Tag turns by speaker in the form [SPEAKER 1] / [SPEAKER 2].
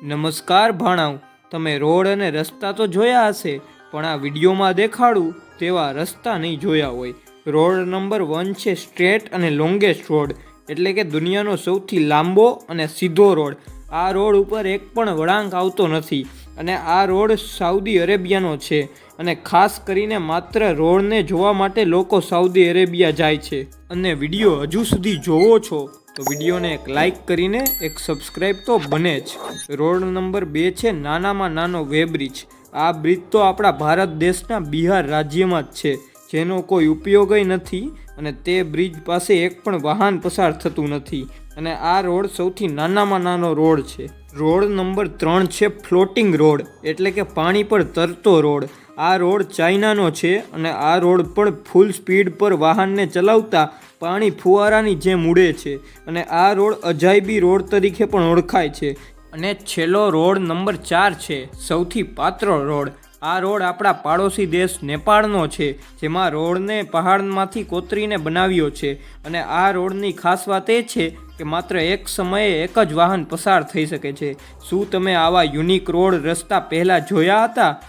[SPEAKER 1] નમસ્કાર ભાણાઓ, તમે રોડ અને રસ્તા તો જોયા હશે, પણ આ વિડીયોમાં દેખાડું તેવા રસ્તા નહીં જોયા હોય. રોડ નંબર 1 છે સ્ટ્રેટ અને લોંગેસ્ટ રોડ, એટલે કે દુનિયાનો સૌથી લાંબો અને સીધો રોડ. આ રોડ ઉપર એક પણ વળાંક આવતો નથી અને આ રોડ સાઉદી અરેબિયાનો છે અને ખાસ કરીને માત્ર રોડને જોવા માટે લોકો સાઉદી અરેબિયા જાય છે. અને વિડીયો હજુ સુધી જોવો છો તો વિડીયોને એક લાઇક કરીને એક સબસ્ક્રાઈબ તો બને જ. રોડ નંબર 2 છે નાનામાં નાનો વે બ્રિજ. આ બ્રિજ તો આપણા ભારત દેશના બિહાર રાજ્યમાં જ છે, જેનો કોઈ ઉપયોગ નથી અને તે બ્રિજ પાસે એક પણ વાહન પસાર થતું નથી અને આ રોડ સૌથી નાનામાં નાનો રોડ છે. રોડ નંબર 3 છે ફ્લોટિંગ રોડ, એટલે કે પાણી પર તરતો રોડ. આ રોડ ચાઇનાનો છે અને આ રોડ પર ફૂલ સ્પીડ પર વાહનને ચલાવતા પાણી ફુવારાની જેમ ઉડે છે અને આ રોડ અજાયબી રોડ તરીકે પણ ઓળખાય છે. અને છેલ્લો રોડ નંબર 4 છે સૌથી પાતળો રોડ. આ રોડ આપણા પાડોશી દેશ નેપાળનો છે, જેમાં રોડને પહાડમાંથી કોતરીને બનાવ્યો છે અને આ રોડની ખાસ વાત એ છે કે માત્ર એક સમયે એક જ વાહન પસાર થઈ શકે છે. શું તમે આવા યુનિક રોડ રસ્તા પહેલાં જોયા હતા?